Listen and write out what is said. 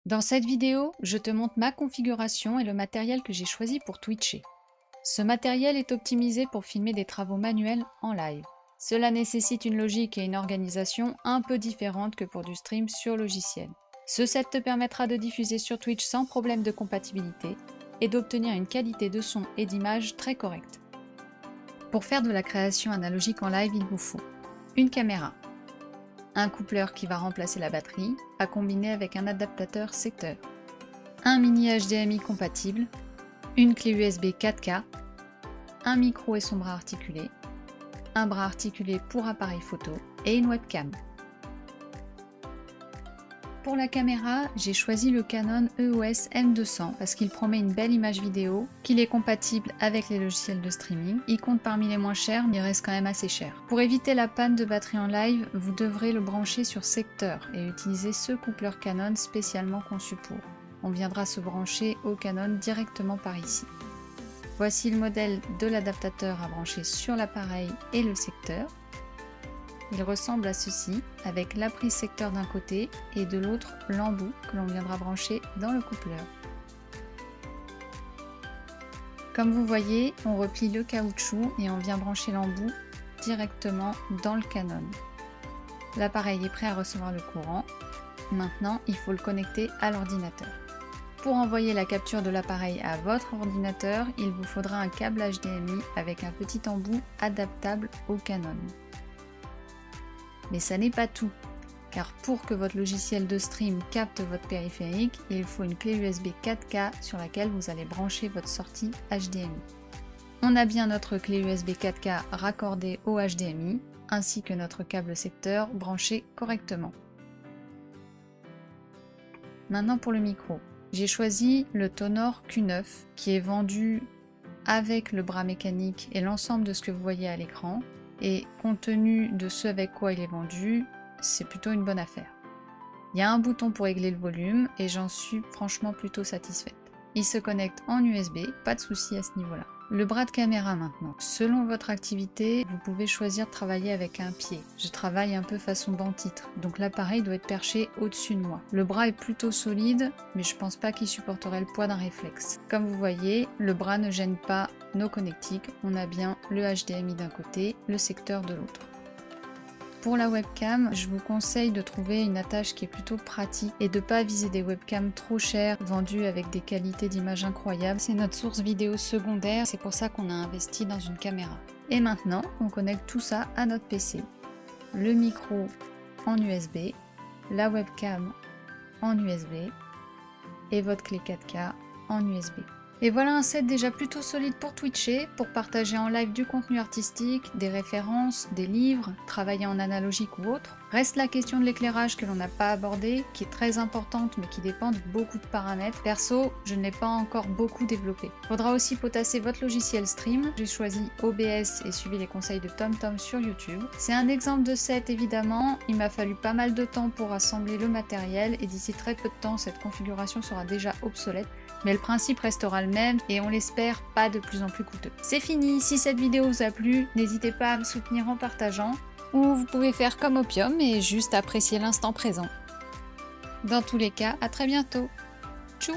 Dans cette vidéo, je te montre ma configuration et le matériel que j'ai choisi pour Twitcher. Ce matériel est optimisé pour filmer des travaux manuels en live. Cela nécessite une logique et une organisation un peu différentes que pour du stream sur logiciel. Ce set te permettra de diffuser sur Twitch sans problème de compatibilité et d'obtenir une qualité de son et d'image très correcte. Pour faire de la création analogique en live, il vous faut une caméra, un coupleur qui va remplacer la batterie, à combiner avec un adaptateur secteur, un mini HDMI compatible, une clé USB 4K, un micro et son bras articulé, un bras articulé pour appareil photo et une webcam. Pour la caméra, j'ai choisi le Canon EOS M200 parce qu'il promet une belle image vidéo, qu'il est compatible avec les logiciels de streaming. Il compte parmi les moins chers, mais il reste quand même assez cher. Pour éviter la panne de batterie en live, vous devrez le brancher sur secteur et utiliser ce coupleur Canon spécialement conçu pour. On viendra se brancher au Canon directement par ici. Voici le modèle de l'adaptateur à brancher sur l'appareil et le secteur. Il ressemble à ceci, avec la prise secteur d'un côté et de l'autre l'embout que l'on viendra brancher dans le coupleur. Comme vous voyez, on replie le caoutchouc et on vient brancher l'embout directement dans le Canon. L'appareil est prêt à recevoir le courant. Maintenant, il faut le connecter à l'ordinateur. Pour envoyer la capture de l'appareil à votre ordinateur, il vous faudra un câble HDMI avec un petit embout adaptable au Canon. Mais ça n'est pas tout, car pour que votre logiciel de stream capte votre périphérique, il faut une clé USB 4K sur laquelle vous allez brancher votre sortie HDMI. On a bien notre clé USB 4K raccordée au HDMI, ainsi que notre câble secteur branché correctement. Maintenant pour le micro. J'ai choisi le Tonor Q9 qui est vendu avec le bras mécanique et l'ensemble de ce que vous voyez à l'écran. Et compte tenu de ce avec quoi il est vendu, c'est plutôt une bonne affaire. Il y a un bouton pour régler le volume et j'en suis franchement plutôt satisfaite. Il se connecte en USB, pas de souci à ce niveau-là. Le bras de caméra maintenant. Selon votre activité, vous pouvez choisir de travailler avec un pied. Je travaille un peu façon banc-titre, donc l'appareil doit être perché au-dessus de moi. Le bras est plutôt solide, mais je pense pas qu'il supporterait le poids d'un réflexe. Comme vous voyez, le bras ne gêne pas nos connectiques, on a bien le HDMI d'un côté, le secteur de l'autre. Pour la webcam, je vous conseille de trouver une attache qui est plutôt pratique et de ne pas viser des webcams trop chères, vendues avec des qualités d'image incroyables. C'est notre source vidéo secondaire, c'est pour ça qu'on a investi dans une caméra. Et maintenant, on connecte tout ça à notre PC. Le micro en USB, la webcam en USB et votre clé 4K en USB. Et voilà un set déjà plutôt solide pour Twitcher, pour partager en live du contenu artistique, des références, des livres, travailler en analogique ou autre. Reste la question de l'éclairage que l'on n'a pas abordée, qui est très importante mais qui dépend de beaucoup de paramètres. Perso, je ne l'ai pas encore beaucoup développé. Faudra aussi potasser votre logiciel stream. J'ai choisi OBS et suivi les conseils de TomTom sur YouTube. C'est un exemple de set évidemment, il m'a fallu pas mal de temps pour assembler le matériel et d'ici très peu de temps cette configuration sera déjà obsolète. Mais le principe restera le même et on l'espère pas de plus en plus coûteux. C'est fini, si cette vidéo vous a plu, n'hésitez pas à me soutenir en partageant ou vous pouvez faire comme Opium et juste apprécier l'instant présent. Dans tous les cas, à très bientôt. Tchou!